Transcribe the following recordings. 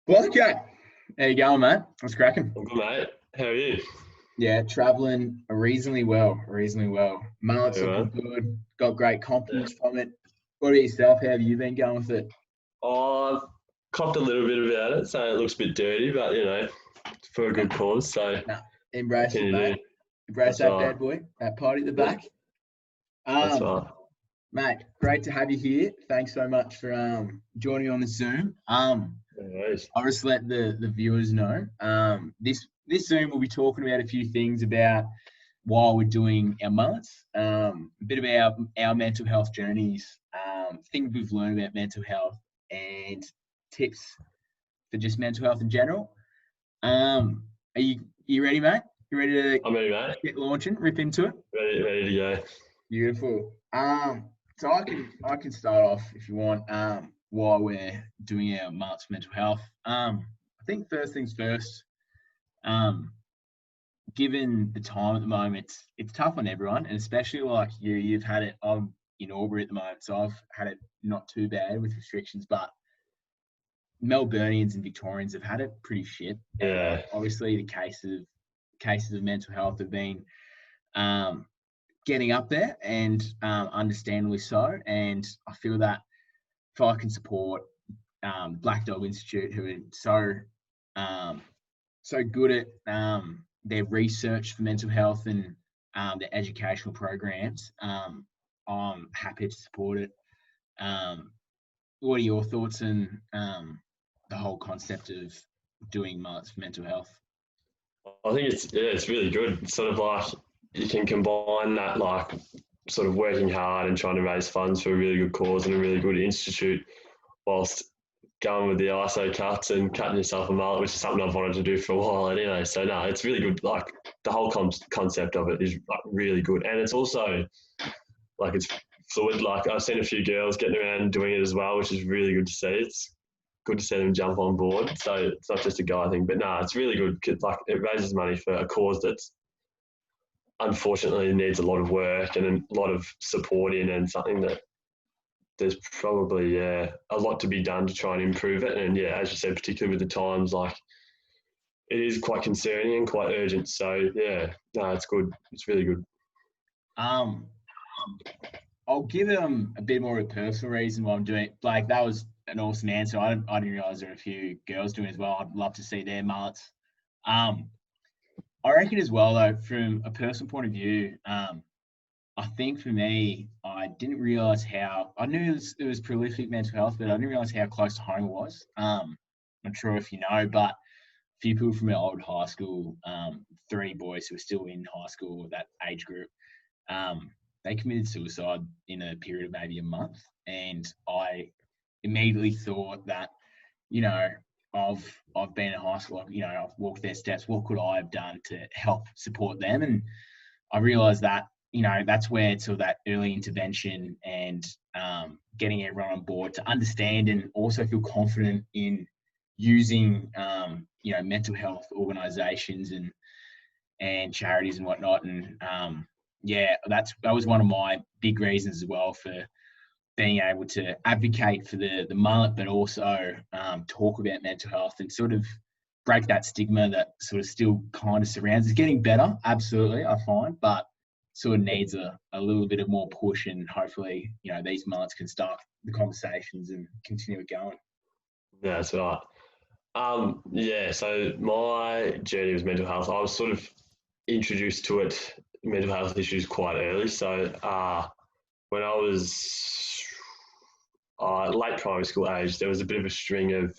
Well, okay. How you going, mate? What's cracking? I'm good, mate. How are you? Yeah, traveling reasonably well, reasonably well. Mullet's Very looking well. good. Got great Yeah. compliments from it. What about yourself? How have you been going with it? I've copped a little bit about it, so it looks a bit dirty, but for a Nah, good cause. So nah. Embrace nothing it, to mate. do. Embrace That's that right. bad boy. That party at the Yeah, back. that's Um, right. Mate, great to have you here. Thanks so much for joining me on the Zoom. No worries. I'll just let the viewers know. This Zoom we'll be talking about a few things about while we're doing our months, a bit about our mental health journeys, things we've learned about mental health, and tips for just mental health in general. Are you ready, mate? You ready to I'm ready, mate. get launching, rip into it? Ready to go. Beautiful. So I can start off if you want. While we're doing our months for mental health. I think first things first. Um, Given the time at the moment, it's tough on everyone, and especially like you've had it. I'm in Albury at the moment, so I've had it not too bad with restrictions, but Melburnians and Victorians have had it pretty shit, and Yeah. obviously the cases of mental health have been um, getting up there, and understandably so. And I feel that if I can support Black Dog Institute, who are um, so good at their research for mental health and their educational programs. I'm happy to support it. Um, what are your thoughts on the whole concept of doing mullets for mental health? I think it's really good. It's sort of like you can combine that like sort of working hard and trying to raise funds for a really good cause and a really good institute whilst going with the ISO cuts and cutting yourself a mullet, which is something I've wanted to do for a while anyway. So no, it's really good. Like the whole concept of it is like really good, and it's also like it's fluid. Like I've seen a few girls getting around and doing it as well, which is really good to see. It's good to see them jump on board. So it's not just a guy thing, but no, it's really good. Like it raises money for a cause that's unfortunately needs a lot of work and a lot of support in, and something that there's probably a lot to be done to try and improve it. And yeah, as you said, particularly with the times, like it is quite concerning and quite urgent. So yeah, no, it's good. It's really good. Um, I'll give them a bit more of a personal reason why I'm doing it. Like that was an awesome answer. I didn't realize there were a few girls doing it as well. I'd love to see their mullets. Um, I reckon as well though, from a personal point of view, I think for me, I didn't realize how I knew it was prolific mental health, but I didn't realize how close to home it was. Not sure if you know, but a few people from our old high school, three boys who are still in high school, that age group, um, they committed suicide in a period of maybe a month, and I immediately thought that, you know, I've been in high school, I've walked their steps. What could I have done to help support them? And I realized that, that's where sort of that early intervention and getting everyone on board to understand and also feel confident in using, mental health organizations and charities and whatnot. And yeah, that was one of my big reasons as well for being able to advocate for the mullet, but also talk about mental health and sort of break that stigma that sort of still kind of surrounds. It's getting better, absolutely, I find, but sort of needs a little bit of more push, and hopefully, these mullets can start the conversations and continue it going. Yeah, that's right. Yeah, so my journey with mental health, I was sort of introduced to it, mental health issues quite early. So when I was late primary school age, there was a bit of a string of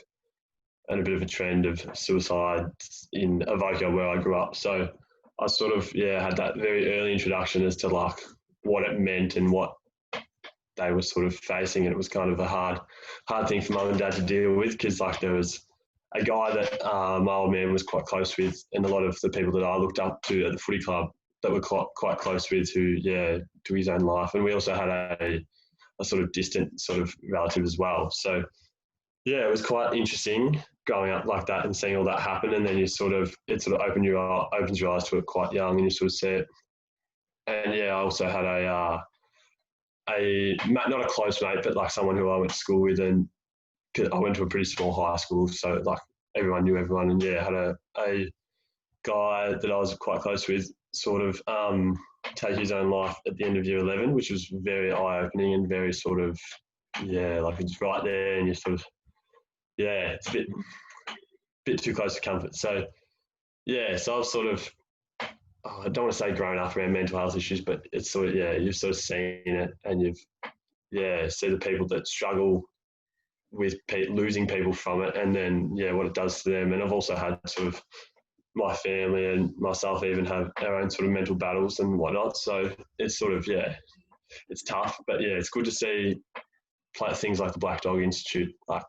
and a bit of a trend of suicide in Avoca where I grew up. So I sort of had that very early introduction as to like what it meant and what they were sort of facing, and it was kind of a hard thing for mum and dad to deal with because like there was a guy that my old man was quite close with, and a lot of the people that I looked up to at the footy club that were quite close with who took his own life, and we also had a sort of distant sort of relative as well. So yeah, it was quite interesting growing up like that and seeing all that happen, and then it sort of opens your eyes to it quite young, and you sort of see it. And yeah, I also had a not a close mate, but like someone who I went to school with, and I went to a pretty small high school, so like everyone knew everyone, and yeah, had a guy that I was quite close with sort of take his own life at the end of year 11, which was very eye-opening and very sort of, yeah, like it's right there and you sort of, yeah, it's a bit too close to comfort. So, yeah, so I've sort of, I don't want to say grown up around mental health issues, but it's sort of, yeah, you've sort of seen it and you've, yeah, see the people that struggle with losing people from it and then, yeah, what it does to them. And I've also had sort of my family and myself even have our own sort of mental battles and whatnot. So it's sort of, yeah, it's tough, but yeah, it's good to see things like the Black Dog Institute, like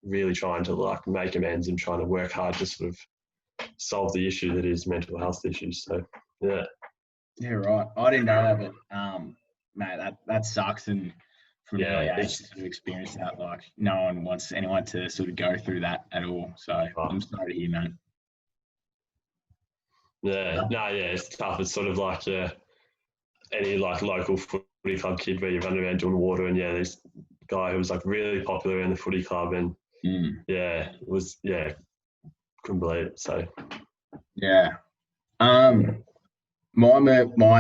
really trying to like make amends and trying to work hard to sort of solve the issue that is mental health issues. So yeah. Yeah, right. I didn't know that, but mate, that sucks. And from an early age to sort of experience that, like no one wants anyone to sort of go through that at all. So I'm sorry to hear, man. Yeah, no, yeah, it's tough. It's sort of like any like local footy club kid where you run around doing water, and yeah, this guy who was like really popular in the footy club, and yeah, it was couldn't believe it. So yeah, my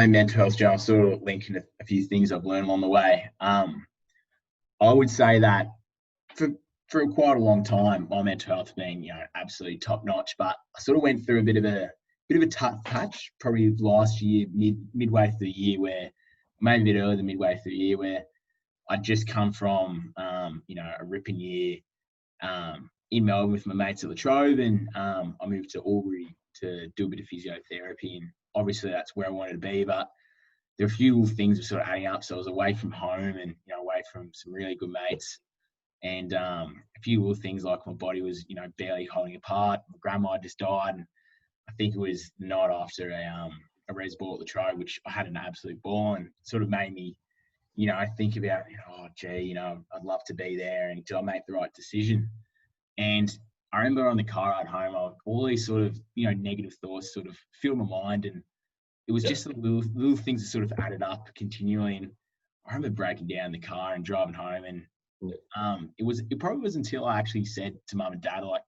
mental health journey, sort of linking a few things I've learned along the way. I would say that for quite a long time, my mental health has been, absolutely top notch. But I sort of went through a bit of a tough patch, probably last year, midway through the year, where maybe a bit earlier than midway through the year, where I'd just come from, a ripping year in Melbourne with my mates at La Trobe, and I moved to Albury to do a bit of physiotherapy, and obviously that's where I wanted to be, but there were a few little things that were sort of adding up. So I was away from home and, away from some really good mates. And a few little things like my body was, barely holding apart. My grandma just died. And I think it was the night after a res ball at the Trobe, which I had an absolute ball, and sort of made me, think about, I'd love to be there, and did I make the right decision? And I remember on the car ride home, all these sort of, negative thoughts sort of filled my mind, and it was just the little things that sort of added up continually. And I remember breaking down the car and driving home, and it probably was until I actually said to mum and dad, like,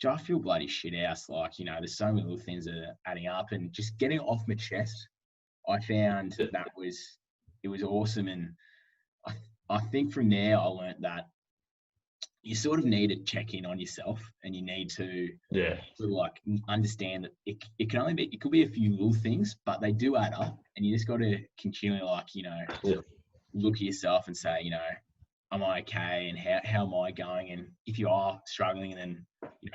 I feel bloody shit house. Like, there's so many little things that are adding up, and just getting it off my chest, I found that it was awesome. And I think from there I learned that you sort of need to check in on yourself, and you need to sort of like understand that it can only be, it could be a few little things, but they do add up, and you just got to continually look at yourself and say, am I okay, and how am I going? And if you are struggling, then,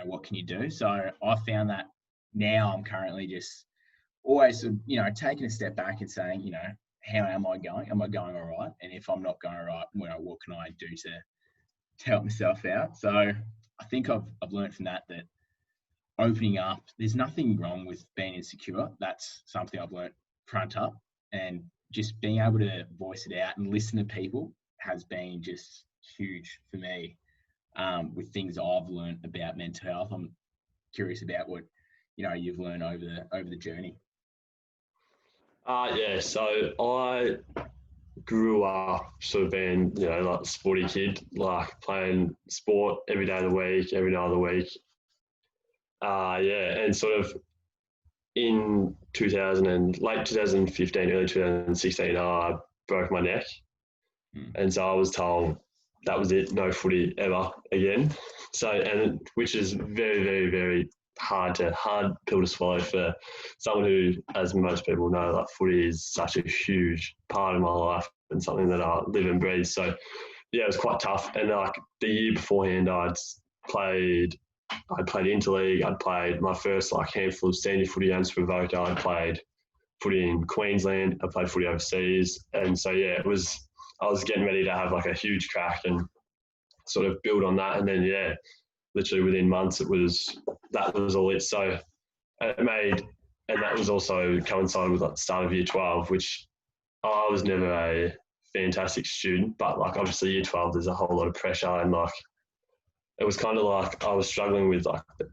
what can you do? So I found that now I'm currently just always, taking a step back and saying, how am I going? Am I going all right? And if I'm not going all right, what can I do to help myself out? So I think I've learned from that opening up, there's nothing wrong with being insecure. That's something I've learned front up, and just being able to voice it out and listen to people has been just huge for me with things I've learned about mental health. I'm curious about what you've learned over the journey. So I grew up sort of being, like a sporty kid, like playing sport every day of the week, every night of the week. And sort of in late 2015, early 2016, I broke my neck. And so I was told that was it, no footy ever again. So, and which is very, very, very hard pill to swallow for someone who, as most people know, like footy is such a huge part of my life and something that I live and breathe. So, yeah, it was quite tough. And like the year beforehand, I'd played interleague. I'd played my first like handful of senior footy games for Voca. I'd played footy in Queensland. I played footy overseas, and so yeah, I was getting ready to have like a huge crack and sort of build on that. And then, literally within months, that was all it. So and that was also coincided with like the start of year 12, which I was never a fantastic student, but like obviously year 12, there's a whole lot of pressure, and like, it was kind of like I was struggling with like the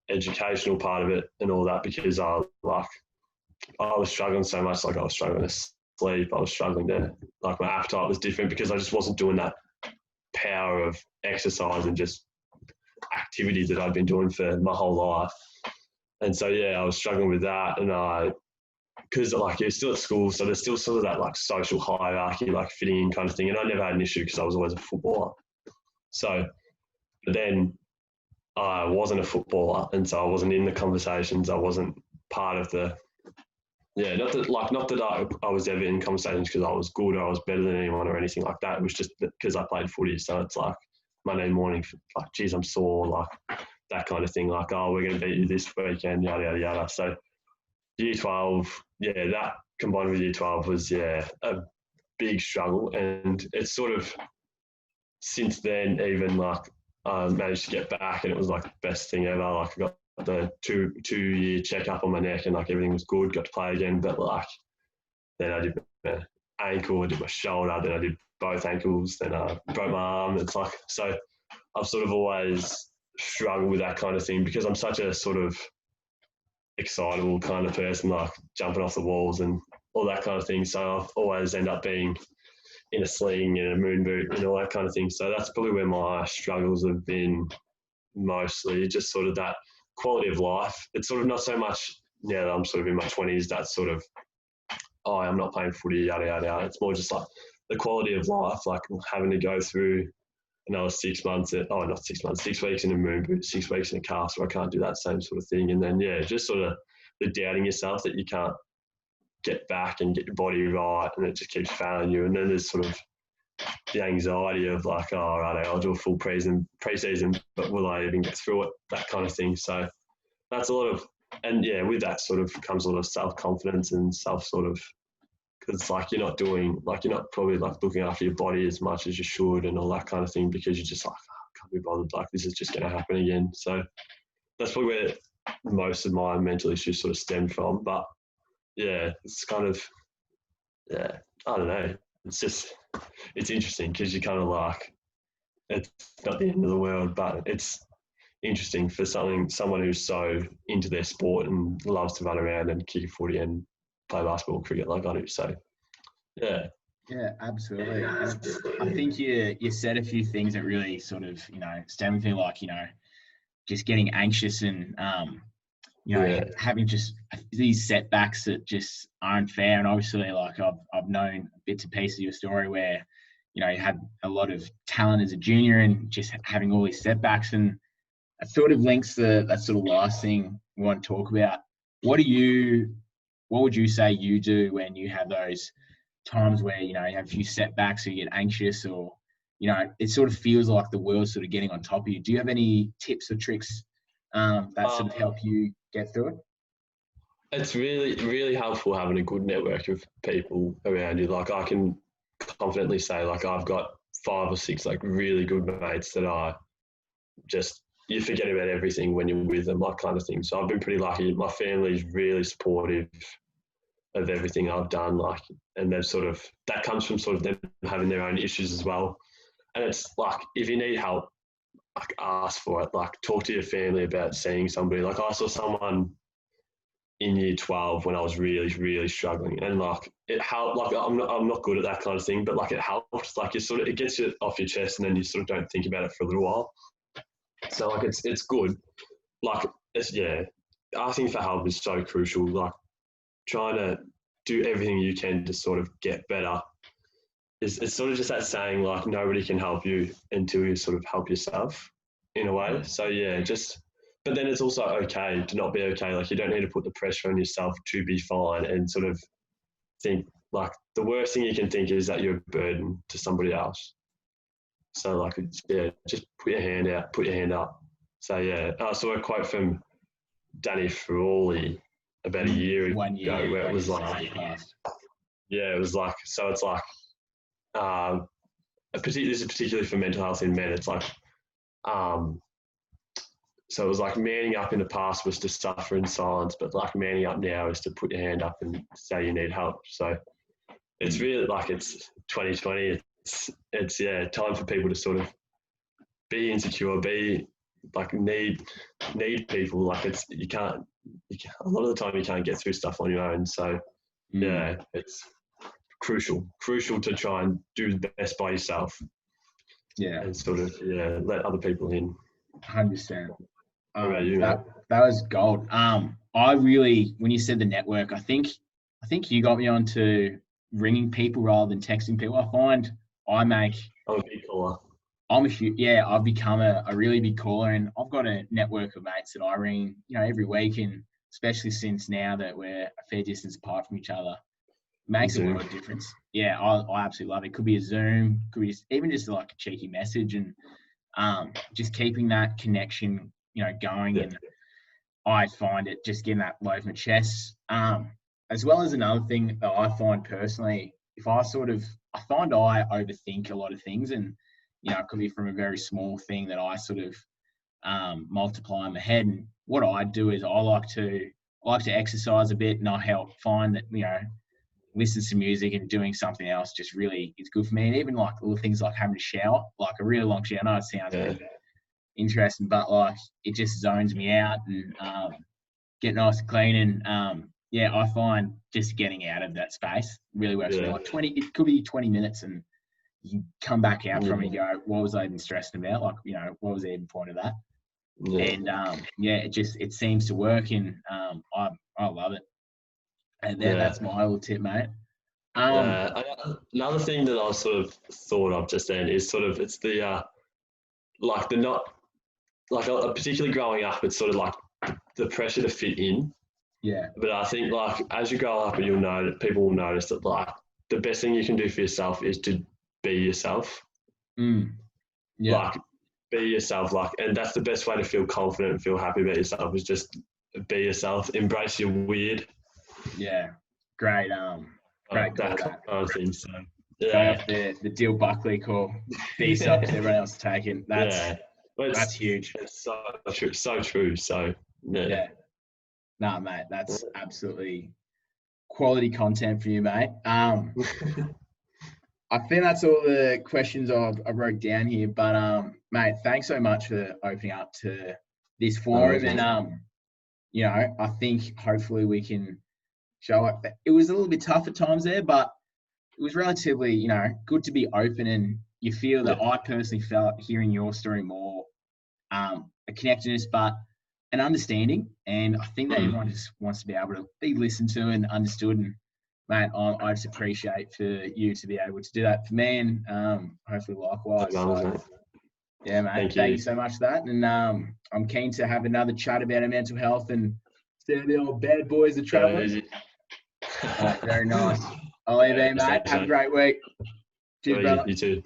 educational part of it and all that, because I was struggling so much. Like I was struggling to sleep. I was struggling to, like, my appetite was different because I just wasn't doing that power of exercise and just activity that I'd been doing for my whole life. And so, yeah, I was struggling with that. And because like you're still at school, so there's still sort of that like social hierarchy, like fitting in kind of thing. And I never had an issue because I was always a footballer. So, but then I wasn't a footballer, and so I wasn't in the conversations. I wasn't part of the, not that I was ever in conversations because I was good or I was better than anyone or anything like that. It was just because I played footy. So it's like Monday morning, like, geez, I'm sore, like that kind of thing. Like, oh, we're going to beat you this weekend, yada, yada, yada. So year 12, that combined with year 12 was, a big struggle. And it's sort of since then, even like I managed to get back and it was like the best thing ever. Like I got the two-year checkup on my neck and like everything was good, got to play again. But like then I did my ankle, I did my shoulder, then I did both ankles, then I broke my arm. It's like, so I've sort of always struggled with that kind of thing because I'm such a sort of excitable kind of person, like jumping off the walls and all that kind of thing. So I've always end up being in a sling, in a moon boot, and all that kind of thing. So that's probably where my struggles have been mostly, just sort of that quality of life. It's sort of not so much now that I'm sort of in my 20s, that sort of, oh, I'm not playing footy, yada, yada, yada. It's more just like the quality of life, like having to go through another 6 months, not 6 months, 6 weeks in a moon boot, 6 weeks in a cast where I can't do that same sort of thing. And then, just sort of the doubting yourself that you can't get back and get your body right and it just keeps failing you. And then there's sort of the anxiety of like, oh, right, I'll do a full pre-season, but will I even get through it? That kind of thing. So that's a lot of, and with that sort of comes a lot of self-confidence and self sort of, because it's like you're not probably like looking after your body as much as you should and all that kind of thing because you're just like, oh, I can't be bothered, like this is just going to happen again. So that's probably where most of my mental issues sort of stem from. But it's kind of, I don't know. It's interesting because you kind of like, it's not the end of the world, but it's interesting for someone who's so into their sport and loves to run around and kick a footy and play basketball, cricket like I do. So, yeah. Yeah, absolutely. And I think you said a few things that really sort of, stem from like, just getting anxious and, having just these setbacks that just aren't fair. And obviously, like I've known bits and pieces of your story where, you had a lot of talent as a junior and just having all these setbacks. And it sort of links to that sort of last thing we want to talk about. What would you say you do when you have those times where, you have a few setbacks or you get anxious or, it sort of feels like the world's sort of getting on top of you? Do you have any tips or tricks that sort of help you get through it? It's really, really helpful having a good network of people around you. Like I can confidently say, like I've got 5 or 6 like really good mates that are just, you forget about everything when you're with them, like kind of thing. So I've been pretty lucky. My family's really supportive of everything I've done, like, and they've sort of, that comes from sort of them having their own issues as well. And it's like, if you need help, like ask for it, like talk to your family about seeing somebody. Like I saw someone in year 12 when I was really, really struggling, and like it helped. Like I'm not good at that kind of thing, but like it helps. Like it gets you off your chest, and then you sort of don't think about it for a little while. So like it's good. Like asking for help is so crucial. Like trying to do everything you can to sort of get better. It's sort of just that saying, like nobody can help you until you sort of help yourself in a way. So but then it's also okay to not be okay. Like you don't need to put the pressure on yourself to be fine and sort of think, like the worst thing you can think is that you're a burden to somebody else. So like, just put your hand up. So I saw a quote from Danny Frawley about a year ago where it was like, it was like, so it's like, this is particularly for mental health in men. It's like, so it was like manning up in the past was to suffer in silence, but like manning up now is to put your hand up and say you need help. So it's really like, it's 2020. It's time for people to sort of be insecure, be like need people. Like you can't a lot of the time you can't get through stuff on your own. So it's crucial to try and do the best by yourself. Yeah. And sort of let other people in. 100%. What about you, mate? That was gold. I really, when you said the network, I think you got me onto ringing people rather than texting people. I find I make. I'm a big caller. I've become a really big caller, and I've got a network of mates that I ring, every week, and especially since now that we're a fair distance apart from each other, makes a world of difference. Yeah, I absolutely love it. Could be a Zoom, could be even just like a cheeky message, and just keeping that connection, going. Yeah. And I find it just getting that low of my chest. As well as another thing that I find personally, I find I overthink a lot of things, and it could be from a very small thing that I sort of multiply in my head. And what I do is I like to exercise a bit, and I help find that listen to music and doing something else just really is good for me. And even like little things like having a shower, like a really long shower. I know it sounds really interesting, but like it just zones me out and get nice and clean. And I find just getting out of that space really works for me. Like it could be 20 minutes, and you come back out from it and go, what was I even stressing about? Like, what was the even point of that? Yeah. And it seems to work, and I love it. And then that's my little tip, mate. Another thing that I sort of thought of just then is sort of it's the particularly growing up, it's sort of like the pressure to fit in. Yeah. But I think like as you grow up, and people will notice that like the best thing you can do for yourself is to be yourself. Yeah. Like be yourself, and that's the best way to feel confident and feel happy about yourself is just be yourself, embrace your weird. Yeah. Great. Great. That kind of thing. So going off the Dill Buckley call, be yourself because everyone else is taking. That's huge. It's so true. So true. So yeah. No, mate, that's absolutely quality content for you, mate. I think that's all the questions I wrote down here. But mate, thanks so much for opening up to this forum. And I think hopefully we can show up. It was a little bit tough at times there, but it was relatively, good to be open. And you feel that I personally felt hearing your story more a connectedness, but an understanding. And I think that everyone just wants to be able to be listened to and understood. And mate, I just appreciate for you to be able to do that for me, and hopefully likewise. Yeah, mate. Thank you so much for that. And I'm keen to have another chat about our mental health and see the old bad boys are traveling. Very nice. I'll leave you, mate. Have a great week. Cheers, brother. You too.